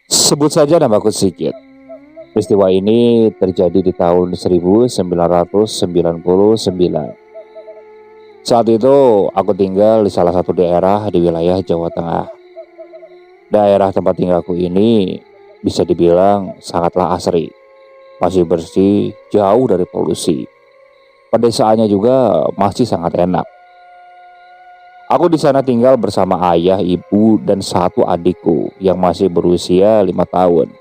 Sebut saja namaku sedikit. Peristiwa ini terjadi di tahun 1999. Saat itu aku tinggal di salah satu daerah di wilayah Jawa Tengah. Daerah tempat tinggalku ini bisa dibilang sangatlah asri, masih bersih, jauh dari polusi. Pedesaannya juga masih sangat enak. Aku di sana tinggal bersama ayah, ibu, dan satu adikku yang masih berusia 5 tahun.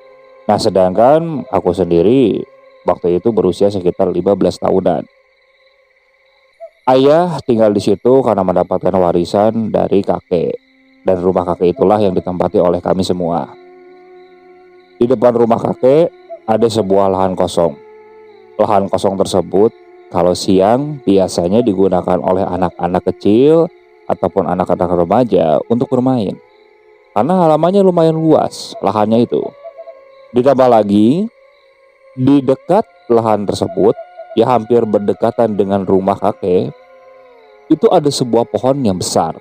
Nah, sedangkan aku sendiri waktu itu berusia sekitar 15 tahunan. Ayah tinggal di situ karena mendapatkan warisan dari kakek, dan rumah kakek itulah yang ditempati oleh kami semua. Di depan rumah kakek ada sebuah lahan kosong. Lahan kosong tersebut kalau siang biasanya digunakan oleh anak-anak kecil ataupun anak-anak remaja untuk bermain. Karena halamannya lumayan luas lahannya itu. Ditambah lagi, di dekat lahan tersebut, ya hampir berdekatan dengan rumah kakek, itu ada sebuah pohon yang besar.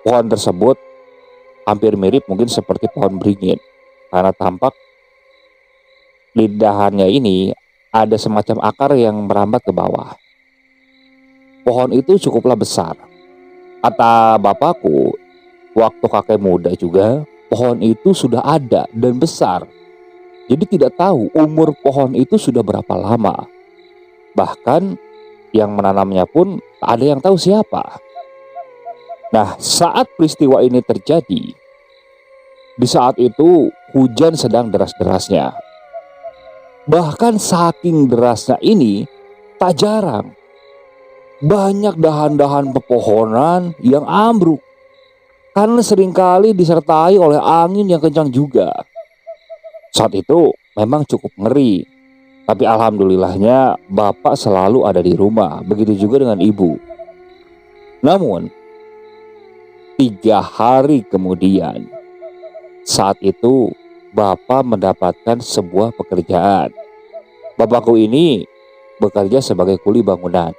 Pohon tersebut hampir mirip mungkin seperti pohon beringin, karena tampak di dahannya ini ada semacam akar yang merambat ke bawah. Pohon itu cukuplah besar. Kata bapakku, waktu kakek muda juga, pohon itu sudah ada dan besar. Jadi tidak tahu umur pohon itu sudah berapa lama. Bahkan yang menanamnya pun tak ada yang tahu siapa. Nah, saat peristiwa ini terjadi, di saat itu hujan sedang deras-derasnya. Bahkan saking derasnya ini, tak jarang banyak dahan-dahan pepohonan yang ambruk karena seringkali disertai oleh angin yang kencang juga. Saat itu memang cukup ngeri. Tapi alhamdulillahnya bapak selalu ada di rumah. Begitu juga dengan ibu. Namun 3 hari kemudian, saat itu bapak mendapatkan sebuah pekerjaan. Bapakku ini bekerja sebagai kuli bangunan.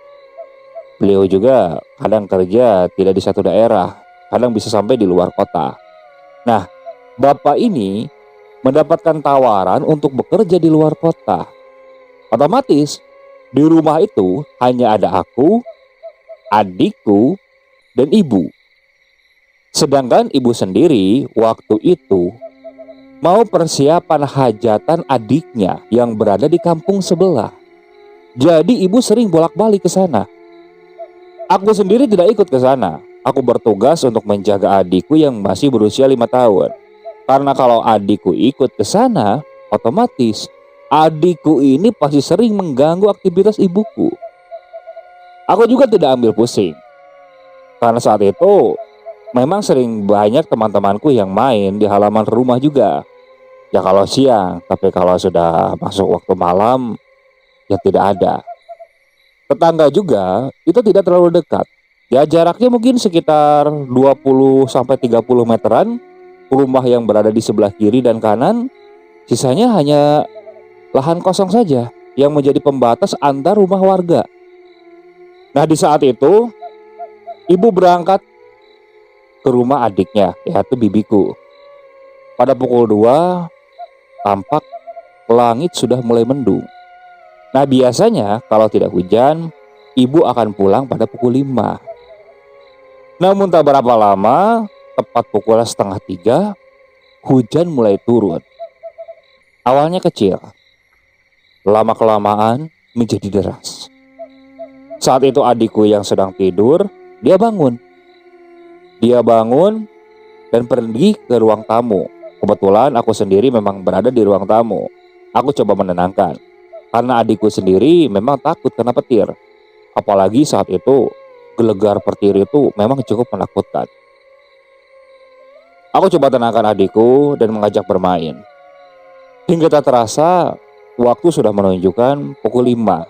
Beliau juga kadang kerja tidak di satu daerah, kadang bisa sampai di luar kota. Nah, bapak ini mendapatkan tawaran untuk bekerja di luar kota. Otomatis di rumah itu hanya ada aku, adikku, dan ibu. Sedangkan ibu sendiri waktu itu mau persiapan hajatan adiknya yang berada di kampung sebelah. Jadi ibu sering bolak-balik ke sana. Aku sendiri tidak ikut ke sana. Aku bertugas untuk menjaga adikku yang masih berusia 5 tahun. Karena kalau adikku ikut ke sana, otomatis adikku ini pasti sering mengganggu aktivitas ibuku. Aku juga tidak ambil pusing. Karena saat itu memang sering banyak teman-temanku yang main di halaman rumah juga. Ya kalau siang, tapi kalau sudah masuk waktu malam, ya tidak ada. Tetangga juga itu tidak terlalu dekat. Ya jaraknya mungkin sekitar 20-30 meteran. Rumah yang berada di sebelah kiri dan kanan, sisanya hanya lahan kosong saja yang menjadi pembatas antar rumah warga. Nah, di saat itu ibu berangkat ke rumah adiknya, yaitu bibiku. Pada pukul 2 tampak langit sudah mulai mendung. Nah, biasanya kalau tidak hujan, ibu akan pulang pada pukul 5. Namun tak berapa lama, tepat pukul 2:30, hujan mulai turun. Awalnya kecil, lama-kelamaan menjadi deras. Saat itu adikku yang sedang tidur, dia bangun. Dia bangun dan pergi ke ruang tamu. Kebetulan aku sendiri memang berada di ruang tamu. Aku coba menenangkan. Karena adikku sendiri memang takut kena petir. Apalagi saat itu gelegar petir itu memang cukup menakutkan. Aku coba tenangkan adikku dan mengajak bermain. Hingga tak terasa waktu sudah menunjukkan pukul 5.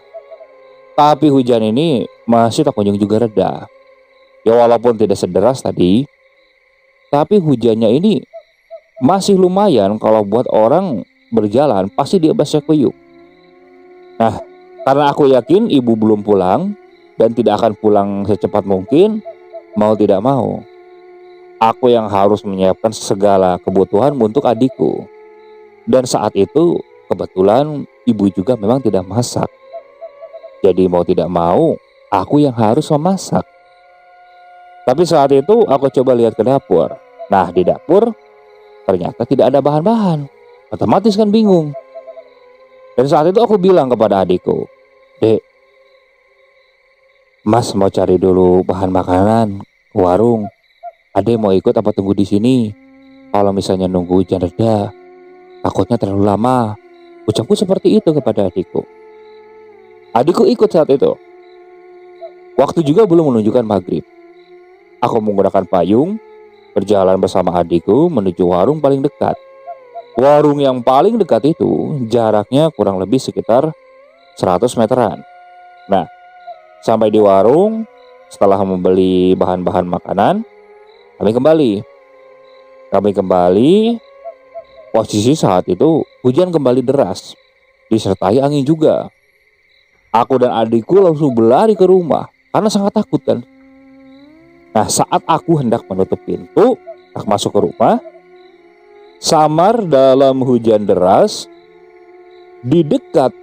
Tapi hujan ini masih tak kunjung juga reda. Ya walaupun tidak sederas tadi, tapi hujannya ini masih lumayan kalau buat orang berjalan pasti dia basah kuyup. Nah, karena aku yakin ibu belum pulang, dan tidak akan pulang secepat mungkin, mau tidak mau, aku yang harus menyiapkan segala kebutuhan untuk adikku. Dan saat itu kebetulan ibu juga memang tidak masak. Jadi mau tidak mau, aku yang harus memasak. Tapi saat itu aku coba lihat ke dapur. Nah, di dapur ternyata tidak ada bahan-bahan. Otomatis kan bingung. Dan saat itu aku bilang kepada adikku, "Dek, Mas mau cari dulu bahan makanan ke warung. Adek mau ikut apa tunggu di sini? Kalau misalnya nunggu hujan reda, takutnya terlalu lama." Ucapku seperti itu kepada adikku. Adikku ikut saat itu. Waktu juga belum menunjukkan maghrib. Aku menggunakan payung, berjalan bersama adikku menuju warung paling dekat. Warung yang paling dekat itu jaraknya kurang lebih sekitar 100 meteran. Nah, sampai di warung, setelah membeli bahan-bahan makanan, kami kembali. Posisi saat itu hujan kembali deras, disertai angin juga. Aku dan adikku langsung berlari ke rumah karena sangat takut kan. Nah, saat aku hendak menutup pintu, masuk ke rumah, samar dalam hujan deras, di dekat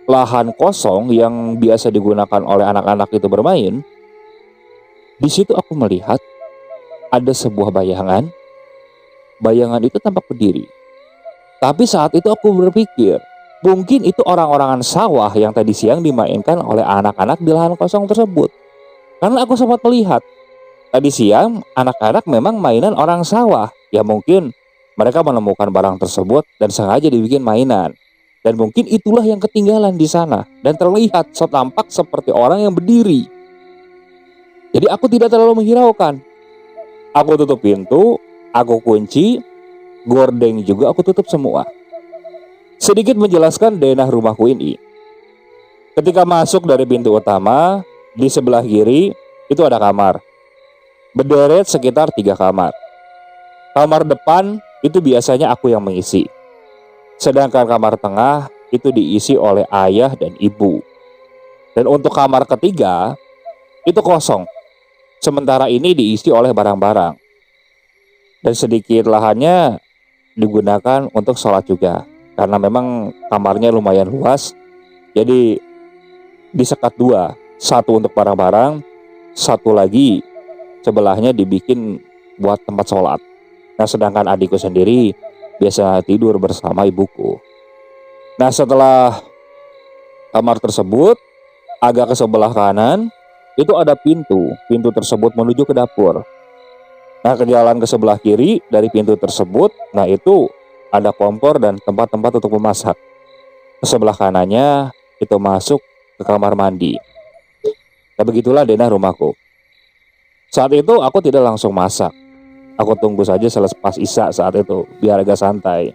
lahan kosong yang biasa digunakan oleh anak-anak itu bermain. Di situ aku melihat ada sebuah bayangan. Bayangan itu tampak berdiri. Tapi saat itu aku berpikir, mungkin itu orang-orangan sawah yang tadi siang dimainkan oleh anak-anak di lahan kosong tersebut. Karena aku sempat melihat tadi siang anak-anak memang mainan orang sawah. Ya mungkin mereka menemukan barang tersebut dan sengaja dibikin mainan. Dan mungkin itulah yang ketinggalan di sana dan terlihat setampak seperti orang yang berdiri. Jadi aku tidak terlalu menghiraukan. Aku tutup pintu, aku kunci, gordeng juga aku tutup semua. Sedikit menjelaskan denah rumahku ini. Ketika masuk dari pintu utama, di sebelah kiri itu ada kamar. Berderet sekitar 3 kamar. Kamar depan itu biasanya aku yang mengisi. Sedangkan kamar tengah itu diisi oleh ayah dan ibu. Dan untuk kamar ketiga itu kosong. Sementara ini diisi oleh barang-barang. Dan sedikit lahannya digunakan untuk sholat juga. Karena memang kamarnya lumayan luas. Jadi disekat 2. Satu untuk barang-barang, satu lagi sebelahnya dibikin buat tempat sholat. Nah, sedangkan adikku sendiri biasa tidur bersama ibuku. Nah, setelah kamar tersebut, agak ke sebelah kanan itu ada pintu. Pintu tersebut menuju ke dapur. Nah, ke jalan ke sebelah kiri dari pintu tersebut, nah itu ada kompor dan tempat-tempat untuk memasak. Ke sebelah kanannya itu masuk ke kamar mandi. Nah, begitulah denah rumahku. Saat itu aku tidak langsung masak. Aku tunggu saja selepas isya saat itu, biar agak santai.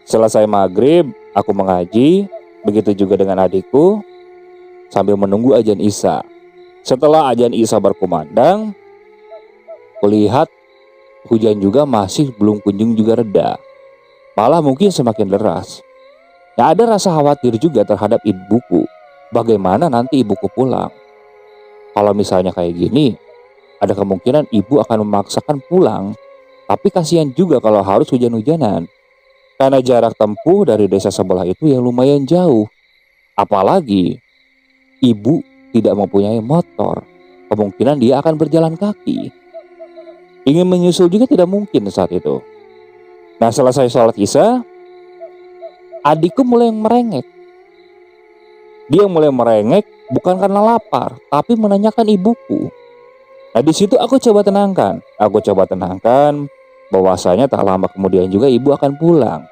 Selesai maghrib, aku mengaji, begitu juga dengan adikku, sambil menunggu azan isya. Setelah azan isya berkumandang, kulihat hujan juga masih belum kunjung juga reda. Malah mungkin semakin deras. Ya, ada rasa khawatir juga terhadap ibuku. Bagaimana nanti ibuku pulang? Kalau misalnya kayak gini, ada kemungkinan ibu akan memaksakan pulang. Tapi kasihan juga kalau harus hujan-hujanan. Karena jarak tempuh dari desa sebelah itu yang lumayan jauh. Apalagi ibu tidak mempunyai motor. Kemungkinan dia akan berjalan kaki. Ingin menyusul juga tidak mungkin saat itu. Nah, selesai sholat isya, adikku mulai merengek. Dia mulai merengek bukan karena lapar, tapi menanyakan ibuku. Nah, di situ aku coba tenangkan. Bahwasanya tak lama kemudian juga ibu akan pulang.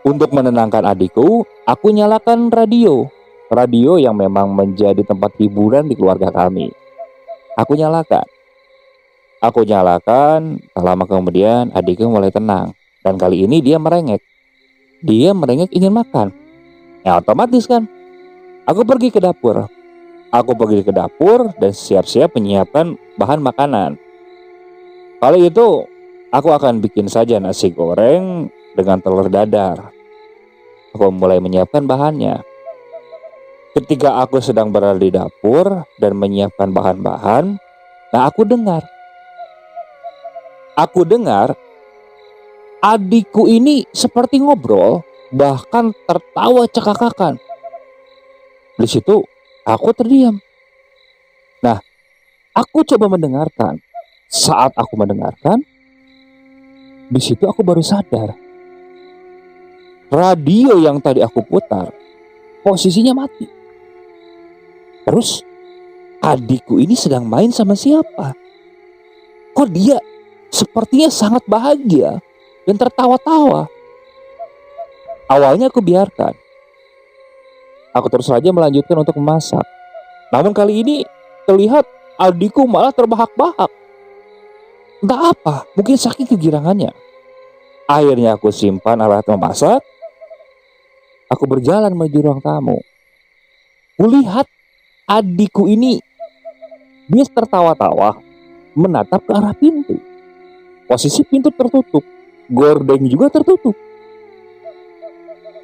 Untuk menenangkan adikku, aku nyalakan radio. Radio yang memang menjadi tempat hiburan di keluarga kami. Aku nyalakan, tak lama kemudian adikku mulai tenang. Dan kali ini dia merengek. Dia merengek ingin makan. Ya otomatis kan. Aku pergi ke dapur dan siap-siap menyiapkan bahan makanan. Kali itu aku akan bikin saja nasi goreng dengan telur dadar. Aku mulai menyiapkan bahannya. Ketika aku sedang berada di dapur dan menyiapkan bahan-bahan, nah aku dengar adikku ini seperti ngobrol, bahkan tertawa cekakakan. Di situ aku terdiam. Nah, aku coba mendengarkan. Saat aku mendengarkan, di situ aku baru sadar. Radio yang tadi aku putar, posisinya mati. Terus, adikku ini sedang main sama siapa? Kok dia sepertinya sangat bahagia dan tertawa-tawa. Awalnya aku biarkan. Aku terus saja melanjutkan untuk memasak. Namun kali ini terlihat adikku malah terbahak-bahak. Entah apa, mungkin saking kegirangannya. Akhirnya aku simpan alat memasak. Aku berjalan menuju ruang tamu. Kulihat adikku ini, dia tertawa-tawa menatap ke arah pintu. Posisi pintu tertutup, gorden juga tertutup.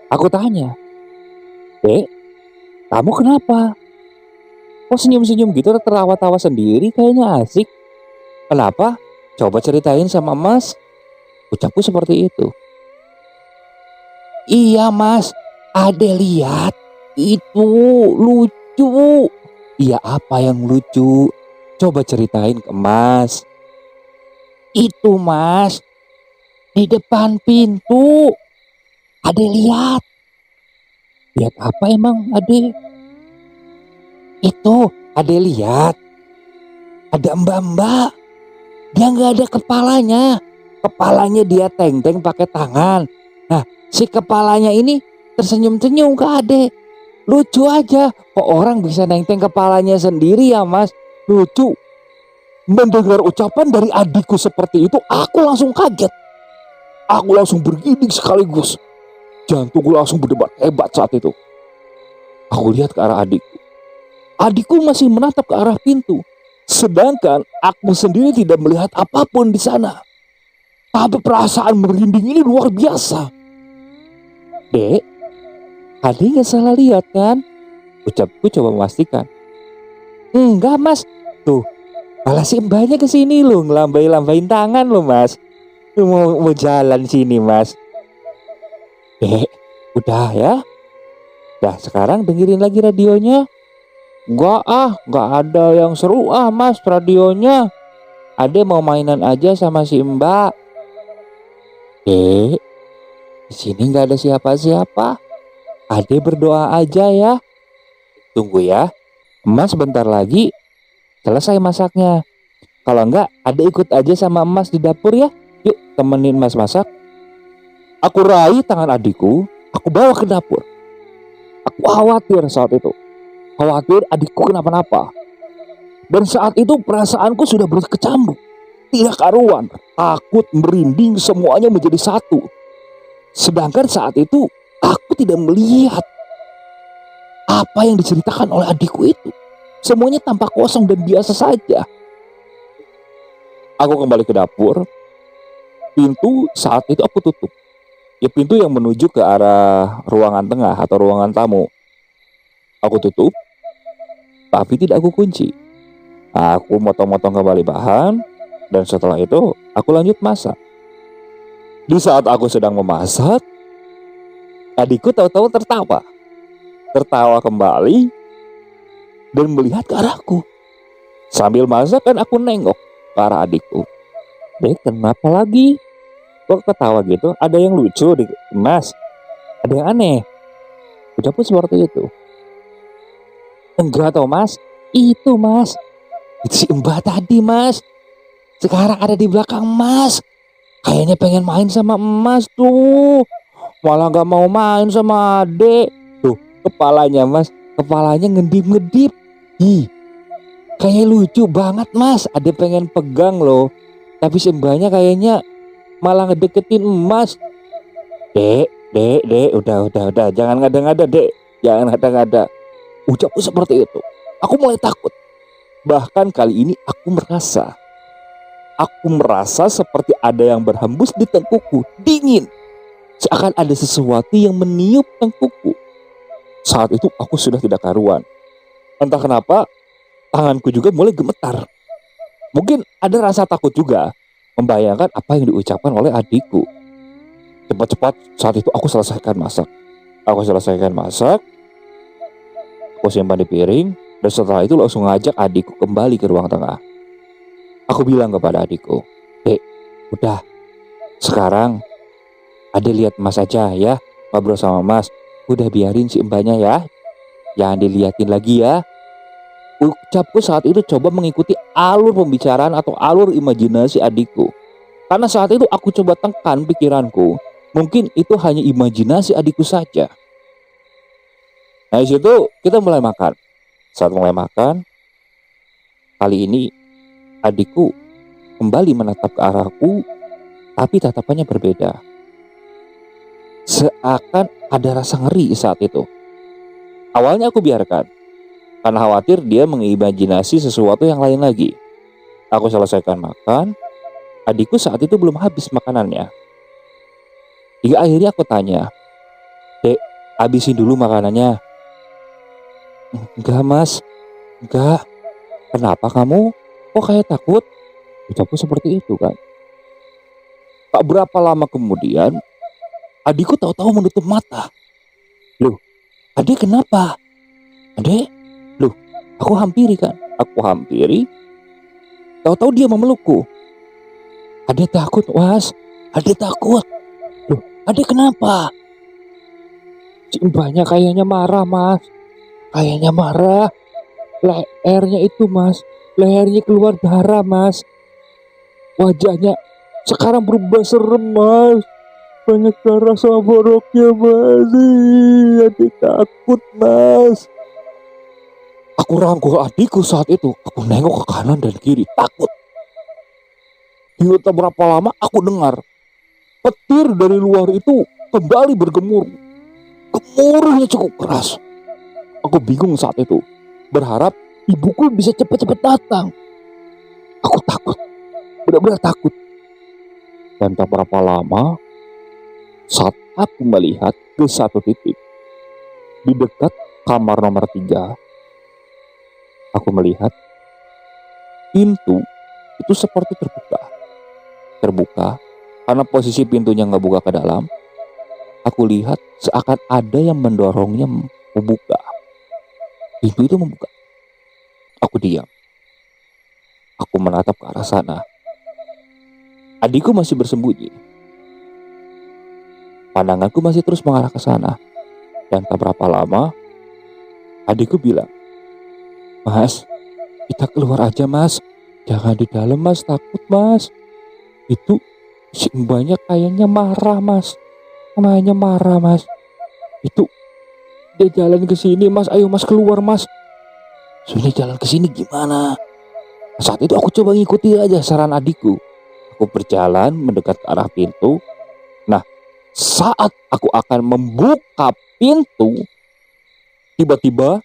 Aku tanya, "Dek, kamu kenapa? Kok senyum-senyum gitu tertawa-tawa sendiri, kayaknya asik. Kenapa? Coba ceritain sama Mas." Ucapku seperti itu. "Iya Mas, Ade lihat. Itu lucu." "Iya, apa yang lucu? Coba ceritain ke Mas." "Itu Mas, di depan pintu. Ade lihat." "Lihat apa emang Ade?" "Itu Ade lihat. Ada mbak-mbak. Dia nggak ada kepalanya. Kepalanya dia teng-teng pakai tangan. Nah, si kepalanya ini tersenyum-senyum ke Ade. Lucu aja. Kok orang bisa neng-teng kepalanya sendiri ya Mas? Lucu." Mendengar ucapan dari adikku seperti itu, aku langsung kaget. Aku langsung bergidik sekaligus. Jantungku langsung berdebar hebat saat itu. Aku lihat ke arah adikku. Adikku masih menatap ke arah pintu. Sedangkan aku sendiri tidak melihat apapun di sana. Tapi perasaan merinding ini luar biasa. "Dek, adik gak salah lihat kan?" Ucapku coba memastikan. "Enggak Mas, tuh malah si mbaknya kesini loh, ngelambai-lambain tangan loh Mas. Mau jalan sini Mas." "Dek, udah ya. Dah sekarang dengerin lagi radionya." Gak ada yang seru Mas radionya. Ade mau mainan aja sama si Mbak." "Dek, di sini nggak ada siapa-siapa. Ade berdoa aja ya. Tunggu ya, Mas bentar lagi selesai masaknya. Kalau enggak, Ade ikut aja sama Mas di dapur ya. Yuk temenin Mas masak." Aku raih tangan adikku, aku bawa ke dapur. Aku khawatir saat itu. Khawatir adikku kenapa-napa. Dan saat itu perasaanku sudah berkecamuk. Tidak karuan, takut, merinding, semuanya menjadi satu. Sedangkan saat itu aku tidak melihat apa yang diceritakan oleh adikku itu. Semuanya tampak kosong dan biasa saja. Aku kembali ke dapur. Pintu saat itu aku tutup. Ya, pintu yang menuju ke arah ruangan tengah atau ruangan tamu. Aku tutup, tapi tidak aku kunci. Aku motong-motong kembali bahan, dan setelah itu aku lanjut masak. Di saat aku sedang memasak, adikku tahu-tahu tertawa. Tertawa kembali dan melihat ke arahku. Sambil masak kan aku nengok ke arah adikku. "Dek, kenapa lagi? Kok ketawa gitu? Ada yang lucu di Mas? Ada yang aneh?" Ucapku seperti itu. "Enggak tau Mas, itu Mas. Itu si Mbak tadi Mas. Sekarang ada di belakang Mas. Kayaknya pengen main sama Mas tuh. Malah gak mau main sama adek. Tuh kepalanya Mas, kepalanya ngedip-ngedip. Ih, kayak lucu banget Mas. Adek pengen pegang loh. Tapi si Mbaknya kayaknya malah ngedeketin Mas." Dek, udah, jangan ngada-ngada dek, jangan ngada-ngada." Ucapku seperti itu. Aku mulai takut. Bahkan kali ini aku merasa seperti ada yang berhembus di tengkukku, dingin. Seakan ada sesuatu yang meniup tengkukku. Saat itu aku sudah tidak karuan. Entah kenapa tanganku juga mulai gemetar. Mungkin ada rasa takut juga membayangkan apa yang diucapkan oleh adikku. Cepat-cepat saat itu aku selesaikan masak. Aku simpan di piring, dan setelah itu langsung ngajak adikku kembali ke ruang tengah. Aku bilang kepada adikku, "Dek, udah, sekarang Ade lihat Mas aja ya, ngobrol sama Mas. Udah biarin si mbaknya ya, jangan diliatin lagi ya." Ucapku saat itu coba mengikuti alur pembicaraan atau alur imajinasi adikku. Karena saat itu aku coba tekan pikiranku, mungkin itu hanya imajinasi adikku saja. Nah, di situ kita mulai makan. Saat mulai makan, kali ini adikku kembali menatap ke arahku, tapi tatapannya berbeda. Seakan ada rasa ngeri saat itu. Awalnya aku biarkan, karena khawatir dia mengimajinasi sesuatu yang lain lagi. Aku selesaikan makan, adikku saat itu belum habis makanannya. Hingga akhirnya aku tanya, "Dek, habisin dulu makanannya." "Enggak Mas, enggak." "Kenapa kamu? Kok kayak takut?" Ucapku seperti itu kan. Tak berapa lama kemudian, adikku tahu-tahu menutup mata. "Loh, adik kenapa? Adik?" "Loh, aku hampiri kan." Aku hampiri, tahu-tahu dia memelukku. "Adik takut, Was. Adik takut." "Loh, adik kenapa?" "Si mbaknya kayaknya marah, Mas. Kayaknya marah. Lehernya itu, Mas. Lehernya keluar darah, Mas. Wajahnya sekarang berubah serem, Mas. Banyak darah sama boroknya, Mas. Adik takut, Mas." Aku rangkul adikku saat itu. Aku nengok ke kanan dan kiri, takut. Hingga tak berapa lama aku dengar petir dari luar itu kembali bergemuruh. Gemuruhnya cukup keras. Aku bingung saat itu, berharap ibuku bisa cepat-cepat datang. Aku takut, benar-benar takut. Dan tak berapa lama, saat aku melihat ke satu titik di dekat kamar nomor 3, aku melihat pintu itu seperti terbuka karena posisi pintunya ngebuka ke dalam. Aku lihat seakan ada yang mendorongnya membuka. Pintu itu membuka. Aku diam. Aku menatap ke arah sana. Adikku masih bersembunyi. Pandanganku masih terus mengarah ke sana. Dan tak berapa lama, adikku bilang, "Mas, kita keluar aja, Mas. Jangan di dalam, Mas. Takut, Mas. Itu si mbaknya kayaknya marah, Mas. Kayaknya marah, Mas. Itu dia jalan ke sini, Mas. Ayo, Mas, keluar, Mas." "Sudah jalan ke sini gimana?" Saat itu aku coba ngikuti aja saran adikku. Aku berjalan mendekat ke arah pintu. Nah, saat aku akan membuka pintu, tiba-tiba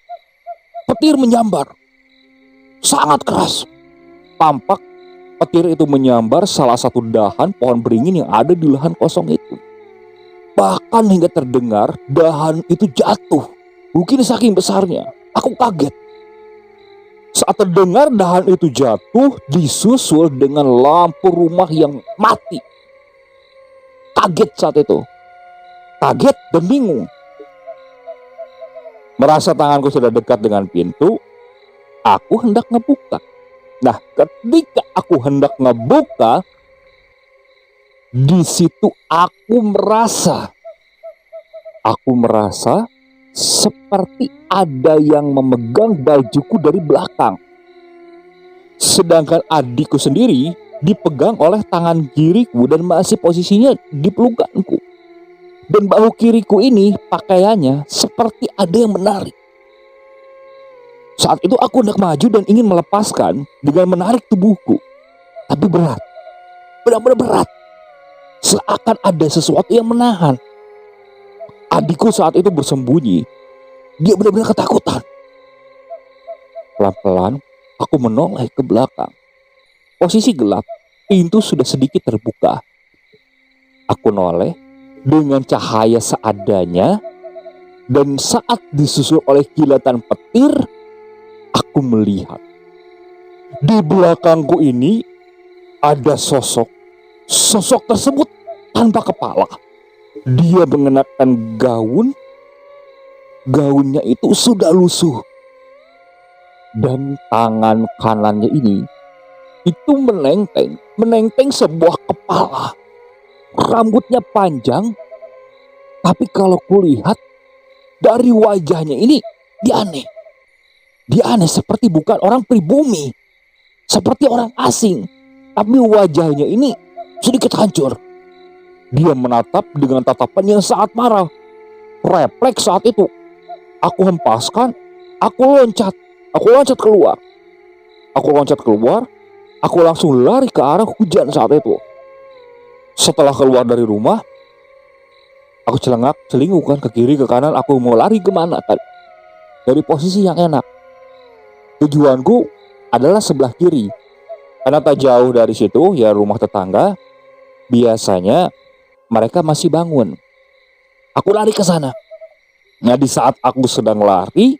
petir menyambar sangat keras. Tampak petir itu menyambar salah satu dahan pohon beringin yang ada di lahan kosong itu. Bahkan hingga terdengar dahan itu jatuh. Mungkin saking besarnya, aku kaget. Saat terdengar dahan itu jatuh, disusul dengan lampu rumah yang mati. Kaget saat itu. Kaget dan bingung. Merasa tanganku sudah dekat dengan pintu, aku hendak ngebuka. Nah, ketika aku hendak ngebuka, di situ aku merasa seperti ada yang memegang bajuku dari belakang. Sedangkan adikku sendiri dipegang oleh tangan kiriku dan masih posisinya di pelukanku. Dan bahu kiriku ini pakaiannya seperti ada yang menarik. Saat itu aku hendak maju dan ingin melepaskan dengan menarik tubuhku. Tapi berat, benar-benar berat. Seakan ada sesuatu yang menahan. Adikku saat itu bersembunyi. Dia benar-benar ketakutan. Pelan-pelan aku menoleh ke belakang. Posisi gelap, pintu sudah sedikit terbuka. Aku noleh dengan cahaya seadanya Dan saat disusul oleh kilatan petir, aku melihat di belakangku ini ada sosok. Sosok tersebut tanpa kepala. Dia mengenakan gaun. Gaunnya itu sudah lusuh. Dan tangan kanannya ini itu menenteng sebuah kepala. Rambutnya panjang, tapi kalau kulihat dari wajahnya ini dia aneh. Dia aneh seperti bukan orang pribumi, seperti orang asing. Tapi wajahnya ini sedikit hancur. Dia menatap dengan tatapan yang sangat marah. Refleks saat itu, aku hempaskan, aku loncat keluar. Aku langsung lari ke arah hujan saat itu. Setelah keluar dari rumah, aku celingukkan ke kiri ke kanan. Aku mau lari kemana kan? Dari posisi yang enak. Tujuanku adalah sebelah kiri. Karena tak jauh dari situ ya rumah tetangga. Biasanya mereka masih bangun. Aku lari ke sana. Nah, di saat aku sedang lari,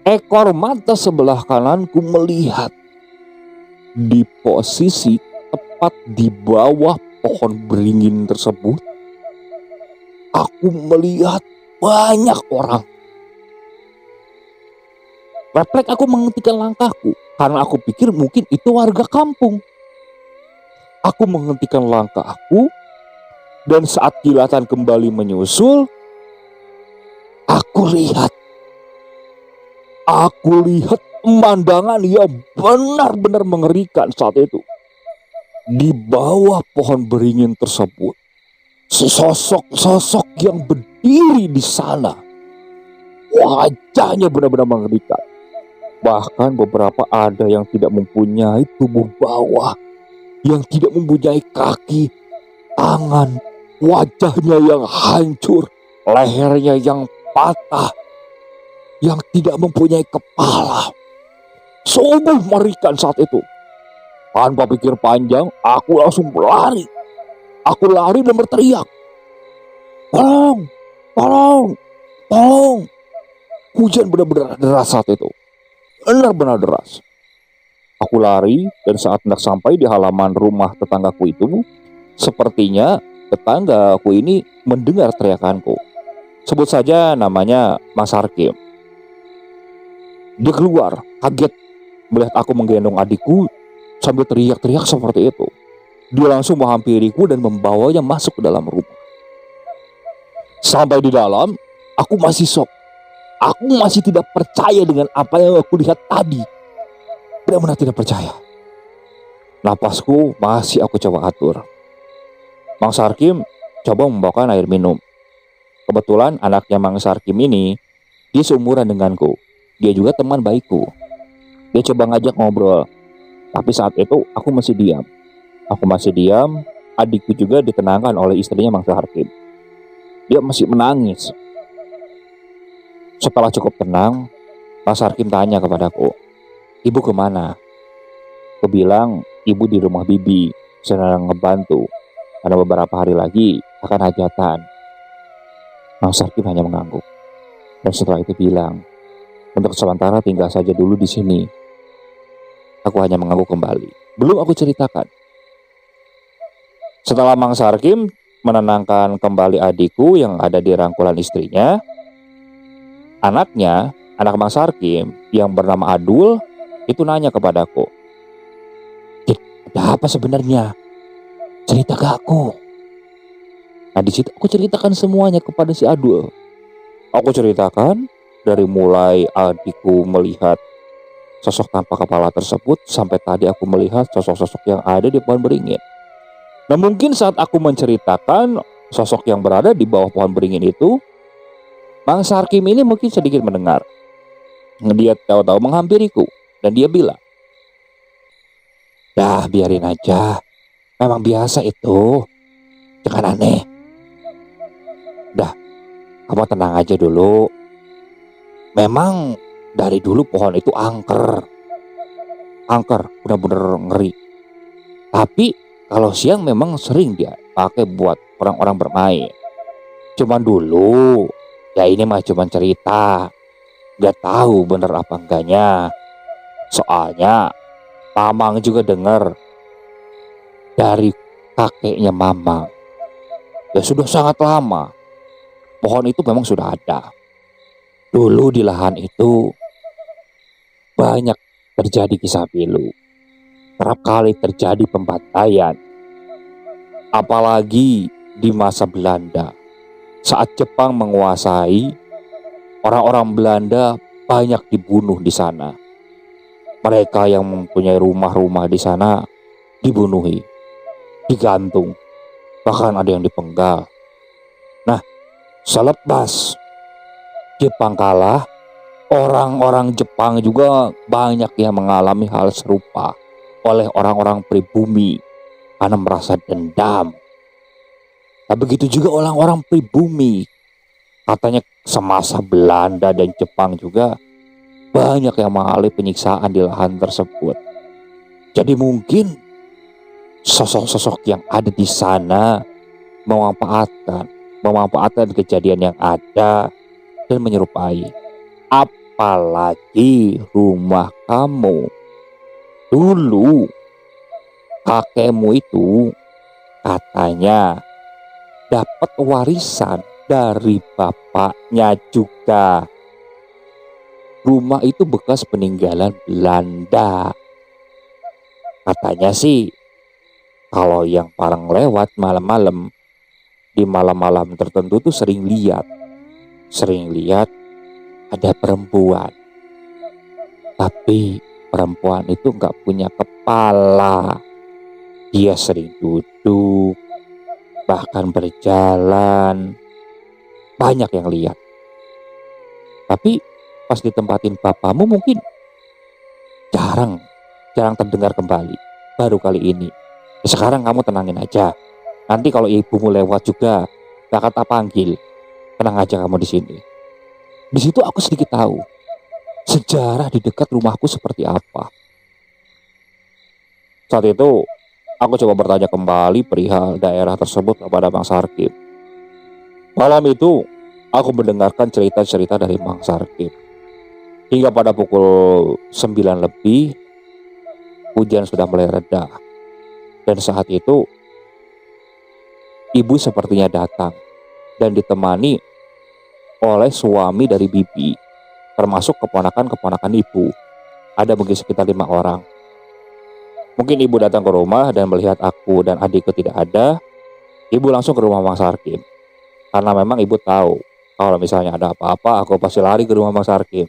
ekor mata sebelah kananku melihat di posisi tepat di bawah pohon beringin tersebut. Aku melihat banyak orang. Refleks aku menghentikan langkahku karena aku pikir mungkin itu warga kampung. Aku menghentikan langkahku dan saat kilatan kembali menyusul, aku lihat pemandangan yang benar-benar mengerikan saat itu. Di bawah pohon beringin tersebut, sosok yang berdiri di sana. Wajahnya benar-benar mengerikan. Bahkan beberapa ada yang tidak mempunyai tubuh bawah, yang tidak mempunyai kaki, tangan, wajahnya yang hancur, lehernya yang patah, yang tidak mempunyai kepala. Sungguh mengerikan saat itu. Tanpa pikir panjang, aku langsung berlari. Aku lari dan berteriak, "Tolong, tolong, tolong." Hujan benar-benar deras saat itu. Benar-benar deras. Aku lari dan saat hendak sampai di halaman rumah tetanggaku itu, sepertinya tetanggaku ini mendengar teriakanku. Sebut saja namanya Mas Harkim. Dia keluar, kaget melihat aku menggendong adikku sambil teriak-teriak seperti itu. Dia langsung menghampiriku dan membawanya masuk ke dalam rumah. Sampai di dalam, aku masih shock. Aku masih tidak percaya dengan apa yang aku lihat tadi. Benar-benar tidak percaya. Napasku masih aku coba atur. Mang Sarkim coba membawakan air minum. Kebetulan anaknya Mang Sarkim ini, dia seumuran denganku. Dia juga teman baikku. Dia coba ngajak ngobrol. Tapi saat itu aku masih diam. Adikku juga ditenangkan oleh istrinya Mang Sarkim. Dia masih menangis. Setelah cukup tenang, Mas Sarkim tanya kepadaku, "Ibu kemana?" Aku bilang, "Ibu di rumah bibi, sedang ngebantu, karena beberapa hari lagi akan hajatan." Mas Sarkim hanya mengangguk. Dan setelah itu bilang, "Untuk sementara tinggal saja dulu di sini." Aku hanya mengangguk kembali. Belum aku ceritakan. Setelah Mang Sarkim menenangkan kembali adikku yang ada di rangkulan istrinya, anaknya, anak Mang Sarkim yang bernama Adul, itu nanya kepadaku, "Ada apa sebenarnya? Cerita ke aku." Nah, di situ aku ceritakan semuanya kepada si Adul. Aku ceritakan dari mulai adikku melihat sosok tanpa kepala tersebut sampai tadi aku melihat sosok-sosok yang ada di pohon beringin. Nah, mungkin saat aku menceritakan sosok yang berada di bawah pohon beringin itu, Mang Sarkim ini mungkin sedikit mendengar. Dia tahu-tahu menghampiriku dan dia bilang, "Dah, biarin aja. Memang biasa itu. Jangan aneh. Dah, kamu tenang aja dulu. Memang dari dulu pohon itu angker. Angker, benar-benar ngeri. Tapi kalau siang memang sering dia pakai buat orang-orang bermain. Cuman dulu, ya ini mah cuman cerita. Gak tahu bener apa enggaknya. Soalnya Mamang juga dengar dari kakeknya Mamang. Ya sudah sangat lama. Pohon itu memang sudah ada. Dulu di lahan itu banyak terjadi kisah pilu. Kerap kali terjadi pembantaian. Apalagi di masa Belanda. Saat Jepang menguasai, orang-orang Belanda banyak dibunuh di sana. Mereka yang mempunyai rumah-rumah di sana dibunuhi, digantung, bahkan ada yang dipenggal. Nah, selepas Jepang kalah, orang-orang Jepang juga banyak yang mengalami hal serupa oleh orang-orang pribumi karena merasa dendam. Nah, begitu juga orang-orang pribumi. Katanya semasa Belanda dan Jepang juga banyak yang mengalami penyiksaan di lahan tersebut. Jadi mungkin sosok-sosok yang ada di sana memanfaatkan kejadian yang ada dan menyerupai. Apalagi rumah kamu. Dulu kakekmu itu katanya dapat warisan dari bapaknya juga. Rumah itu bekas peninggalan Belanda. Katanya sih kalau yang parang lewat malam-malam, di malam-malam tertentu tuh sering lihat ada perempuan. Tapi perempuan itu gak punya kepala. Dia sering duduk, bahkan berjalan. Banyak yang lihat. Tapi pas ditempatin papamu mungkin jarang terdengar kembali. Baru kali ini. Sekarang kamu tenangin aja. Nanti kalau ibumu lewat juga bakal tak panggil. Tenang aja kamu di sini. Di situ aku sedikit tahu sejarah di dekat rumahku seperti apa. Saat itu aku coba bertanya kembali perihal daerah tersebut kepada Bang Sarkim. Malam itu aku mendengarkan cerita-cerita dari Bang Sarkim. Hingga pada pukul 9 lebih hujan sudah mulai reda. Dan saat itu ibu sepertinya datang dan ditemani oleh suami dari bibi, termasuk keponakan-keponakan ibu. Ada mungkin sekitar 5 orang. Mungkin ibu datang ke rumah dan melihat aku dan adikku tidak ada. Ibu langsung ke rumah Bang Sarkim. Karena memang ibu tahu kalau misalnya ada apa-apa aku pasti lari ke rumah Bang Sarkim.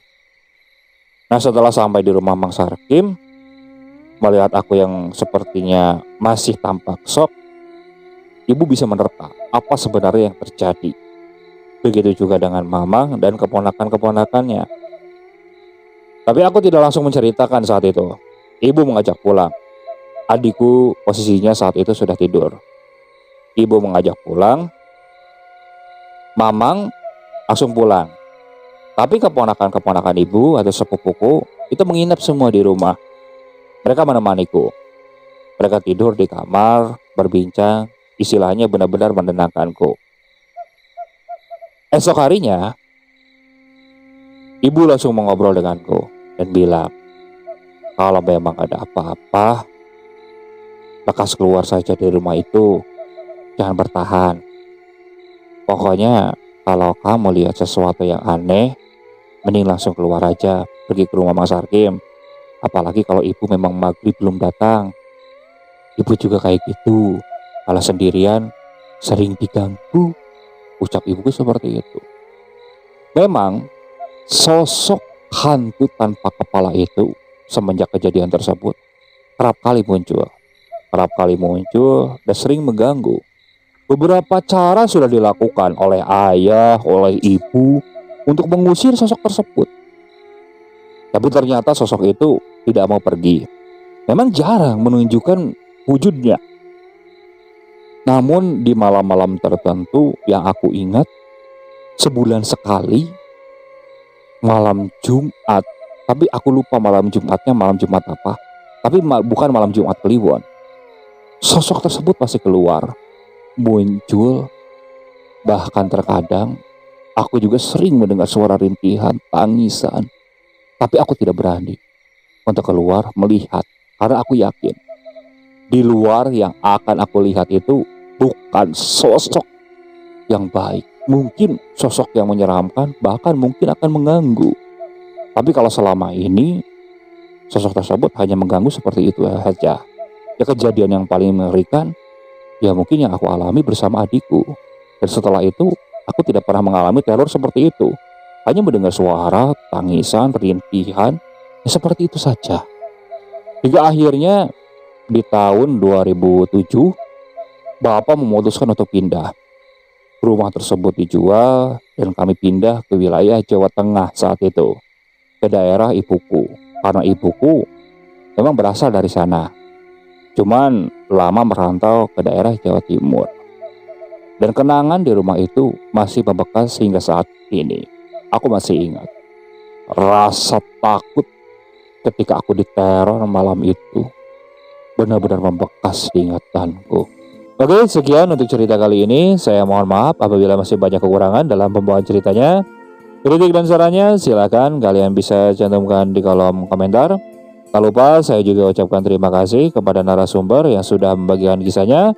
Nah, setelah sampai di rumah Bang Sarkim, melihat aku yang sepertinya masih tampak shock, ibu bisa menerka apa sebenarnya yang terjadi. Begitu juga dengan Mamang dan keponakan-keponakannya. Tapi aku tidak langsung menceritakan saat itu. Ibu mengajak pulang. Adikku posisinya saat itu sudah tidur. Ibu mengajak pulang. Mamang langsung pulang. Tapi keponakan-keponakan ibu atau sepupuku itu menginap semua di rumah. Mereka menemaniku. Mereka tidur di kamar, berbincang, istilahnya benar-benar menenangkanku. Esok harinya, ibu langsung mengobrol denganku dan bilang, kalau memang ada apa-apa, lekas keluar saja dari rumah itu, jangan bertahan. Pokoknya kalau kamu lihat sesuatu yang aneh, mending langsung keluar aja, pergi ke rumah Mas Sarkim. Apalagi kalau ibu memang maghrib belum datang. Ibu juga kayak gitu, kalau sendirian sering diganggu. Ucap ibuku seperti itu. Memang sosok hantu tanpa kepala itu semenjak kejadian tersebut kerap kali muncul dan sering mengganggu. Beberapa cara sudah dilakukan oleh ayah, oleh ibu untuk mengusir sosok tersebut. Tapi ternyata sosok itu tidak mau pergi. Memang jarang menunjukkan wujudnya. Namun di malam-malam tertentu yang aku ingat, sebulan sekali, malam Jumat. Tapi aku lupa malam Jumatnya malam Jumat apa. Tapi bukan malam Jumat Kliwon. Sosok tersebut pasti keluar, muncul, Bahkan terkadang aku juga sering mendengar suara rintihan, tangisan, tapi aku tidak berani untuk keluar melihat karena aku yakin di luar yang akan aku lihat itu bukan sosok yang baik. Mungkin sosok yang menyeramkan, bahkan mungkin akan mengganggu. Tapi kalau selama ini sosok tersebut hanya mengganggu seperti itu saja. Ya, kejadian yang paling mengerikan ya mungkin yang aku alami bersama adikku. Dan setelah itu aku tidak pernah mengalami teror seperti itu. Hanya mendengar suara, tangisan, rintihan, ya seperti itu saja. Hingga akhirnya di tahun 2007 Bapak memutuskan untuk pindah. Rumah tersebut dijual dan kami pindah ke wilayah Jawa Tengah saat itu, ke daerah ibuku. Karena ibuku memang berasal dari sana, cuman lama merantau ke daerah Jawa Timur. Dan kenangan di rumah itu masih membekas hingga saat ini. Aku masih ingat rasa takut ketika aku diteror malam itu, benar-benar membekas di ingatanku. Oke, sekian untuk cerita kali ini. Saya mohon maaf apabila masih banyak kekurangan dalam pembawaan ceritanya. Kritik dan sarannya silakan kalian bisa cantumkan di kolom komentar. Tak lupa saya juga ucapkan terima kasih kepada narasumber yang sudah membagikan kisahnya,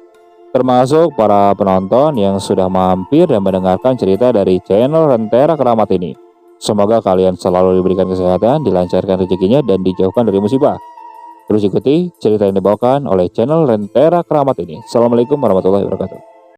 termasuk para penonton yang sudah mampir dan mendengarkan cerita dari channel Rentera Keramat ini. Semoga kalian selalu diberikan kesehatan, dilancarkan rezekinya, dan dijauhkan dari musibah. Terus ikuti cerita yang dibawakan oleh channel Rentera Keramat ini. Assalamualaikum warahmatullahi wabarakatuh.